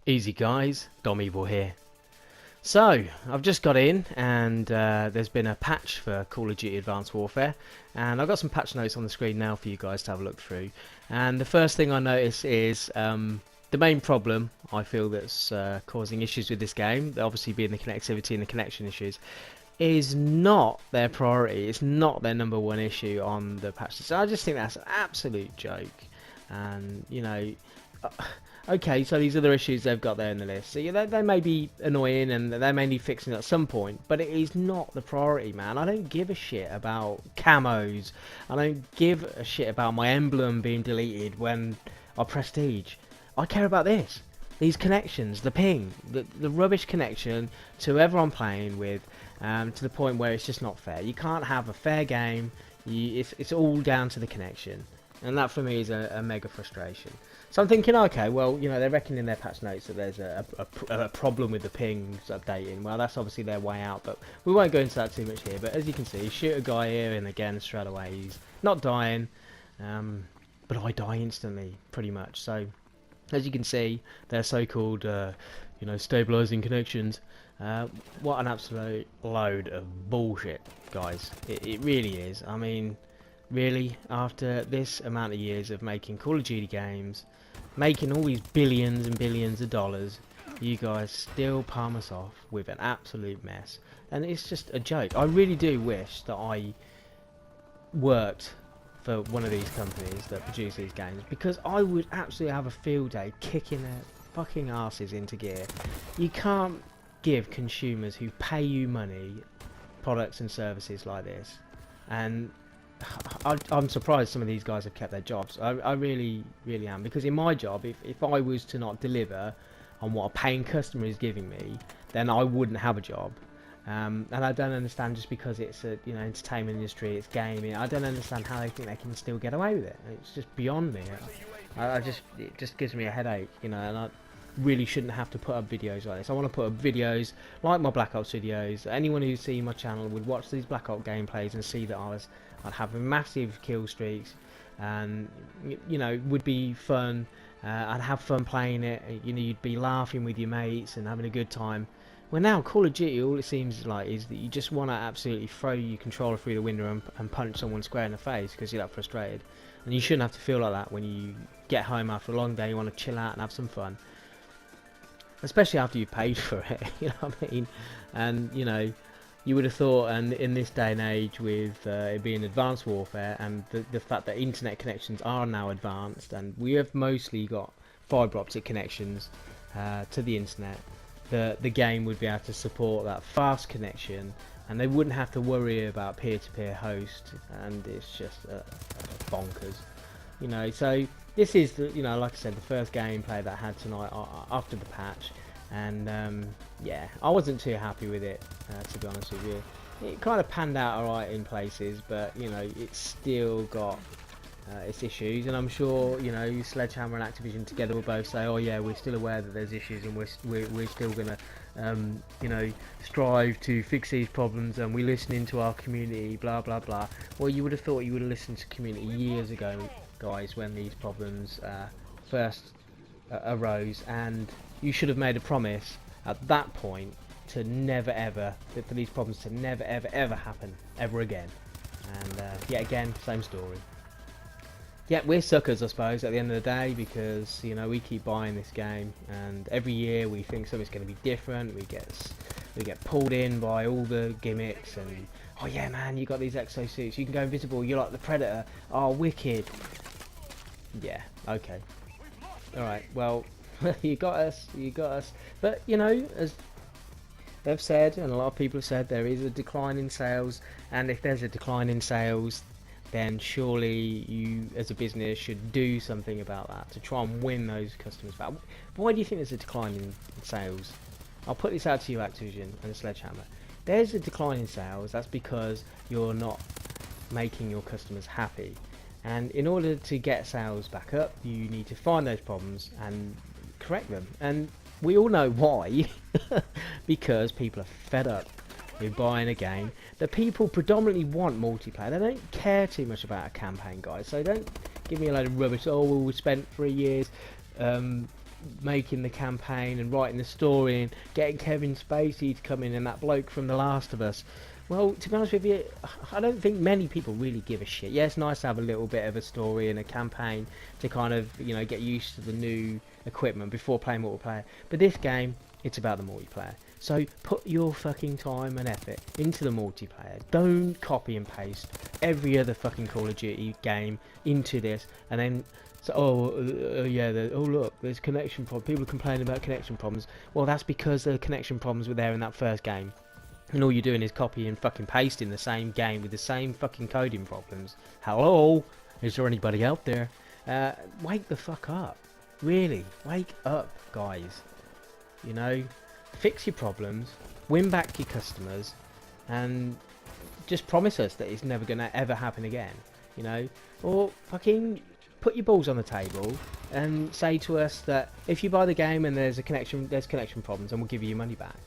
Easy guys, Dom Evil here. So, I've just got in and there's been a patch for Call of Duty Advanced Warfare, and I've got some patch notes on the screen now for you guys to have a look through. And the first thing I notice is the main problem I feel that's causing issues with this game, obviously being the connectivity and the connection issues, is not their priority. It's not their number one issue on the patch. So I just think that's an absolute joke. And okay, so these other issues they've got there in the list. So yeah, they may be annoying and they may need fixing at some point, but it is not the priority, man. I don't give a shit about camos. I don't give a shit about my emblem being deleted when I prestige. I care about this. These connections, the ping, the rubbish connection to whoever I'm playing with, to the point where it's just not fair. You can't have a fair game. It's all down to the connection. And that for me is a mega frustration. So I'm thinking, okay, well, they reckon in their patch notes that there's a problem with the pings updating. Well, that's obviously their way out, but we won't go into that too much here. But as you can see, shoot a guy here and again straight away. He's not dying, but I die instantly, pretty much. So as you can see, they're so-called, stabilizing connections. What an absolute load of bullshit, guys. It really is. I mean, really, after this amount of years of making Call of Duty games, making all these billions and billions of dollars, you guys still palm us off with an absolute mess. And it's just a joke. I really do wish that I worked for one of these companies that produce these games, because I would absolutely have a field day kicking their fucking asses into gear. You can't give consumers who pay you money products and services like this. And I'm surprised some of these guys have kept their jobs. I really, really am. Because in my job, if I was to not deliver on what a paying customer is giving me, then I wouldn't have a job. And I don't understand, just because it's a entertainment industry, it's gaming. I don't understand how they think they can still get away with it. It's just beyond me. It just gives me a headache, and I really shouldn't have to put up videos like this. I want to put up videos like my Black Ops videos. Anyone who's seen my channel would watch these Black Ops gameplays and see that I'd have massive kill streaks, and would be fun. I'd have fun playing it. You'd be laughing with your mates and having a good time. Well, now Call of Duty, all it seems like is that you just want to absolutely throw your controller through the window and punch someone square in the face because you're that frustrated. And you shouldn't have to feel like that when you get home after a long day. You want to chill out and have some fun, especially after you've paid for it. You know what I mean? And you would have thought, and in this day and age, with it being advanced warfare and the fact that internet connections are now advanced, and we have mostly got fibre optic connections to the internet, the game would be able to support that fast connection, and they wouldn't have to worry about peer-to-peer host, and it's just bonkers. So this is like I said, the first gameplay that I had tonight after the patch. And yeah, I wasn't too happy with it, to be honest with you. It kind of panned out alright in places, but it's still got its issues. And I'm sure Sledgehammer and Activision together will both say, oh yeah, we're still aware that there's issues, and we're still gonna strive to fix these problems, and we're listening to our community, blah blah blah. Well, you would have thought you would have listened to community years ago, guys, when these problems first arose, and you should have made a promise at that point to never ever, for these problems to never ever ever happen ever again. And yet again, same story. Yeah, we're suckers, I suppose, at the end of the day, because we keep buying this game, and every year we think something's going to be different. We get pulled in by all the gimmicks, and oh yeah, man, you got these exosuits, you can go invisible, you're like the Predator. Oh, wicked. Yeah, okay. Alright, well, you got us. But, as they've said, and a lot of people have said, there is a decline in sales, and if there's a decline in sales, then surely you, as a business, should do something about that to try and win those customers back. Why do you think there's a decline in sales? I'll put this out to you, Activision and Sledgehammer. There's a decline in sales. That's because you're not making your customers happy. And in order to get sales back up, you need to find those problems and correct them. And we all know why. Because people are fed up with buying a game that people predominantly want multiplayer. They don't care too much about a campaign, guys. So don't give me a load of rubbish. Oh, well, we spent 3 years making the campaign and writing the story and getting Kevin Spacey to come in and that bloke from The Last of Us. Well, to be honest with you, I don't think many people really give a shit. Yeah, it's nice to have a little bit of a story and a campaign to kind of, you know, get used to the new equipment before playing multiplayer. But this game, it's about the multiplayer. So put your fucking time and effort into the multiplayer. Don't copy and paste every other fucking Call of Duty game into this and then so, oh look, there's connection problems. People complain about connection problems. Well, that's because the connection problems were there in that first game. And all you're doing is copy and fucking pasting the same game with the same fucking coding problems. Hello? Is there anybody out there? Wake the fuck up. Really, wake up, guys. You know, fix your problems, win back your customers, and just promise us that it's never going to ever happen again. You know? Or fucking put your balls on the table and say to us that if you buy the game and there's connection problems, and we'll give you your money back.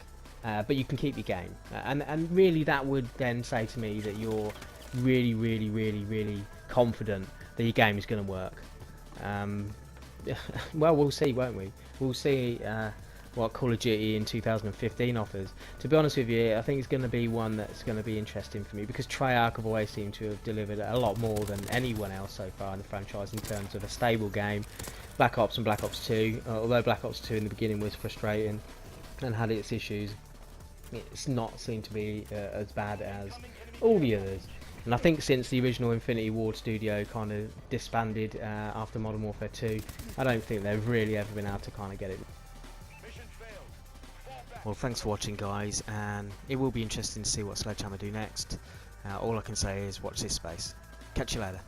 But you can keep your game, and really that would then say to me that you're really confident that your game is going to work. Well, we'll see, won't we? We'll see what Call of Duty in 2015 offers. To be honest with you, I think it's going to be one that's going to be interesting for me, because Treyarch have always seemed to have delivered a lot more than anyone else so far in the franchise in terms of a stable game. Black Ops and Black Ops 2, although Black Ops 2 in the beginning was frustrating and had its issues, it's not seemed to be as bad as all the others. And I think since the original Infinity Ward studio kind of disbanded after Modern Warfare 2, I don't think they've really ever been able to kind of get it. Well, thanks for watching, guys, and it will be interesting to see what Sledgehammer do next. All I can say is watch this space. Catch you later.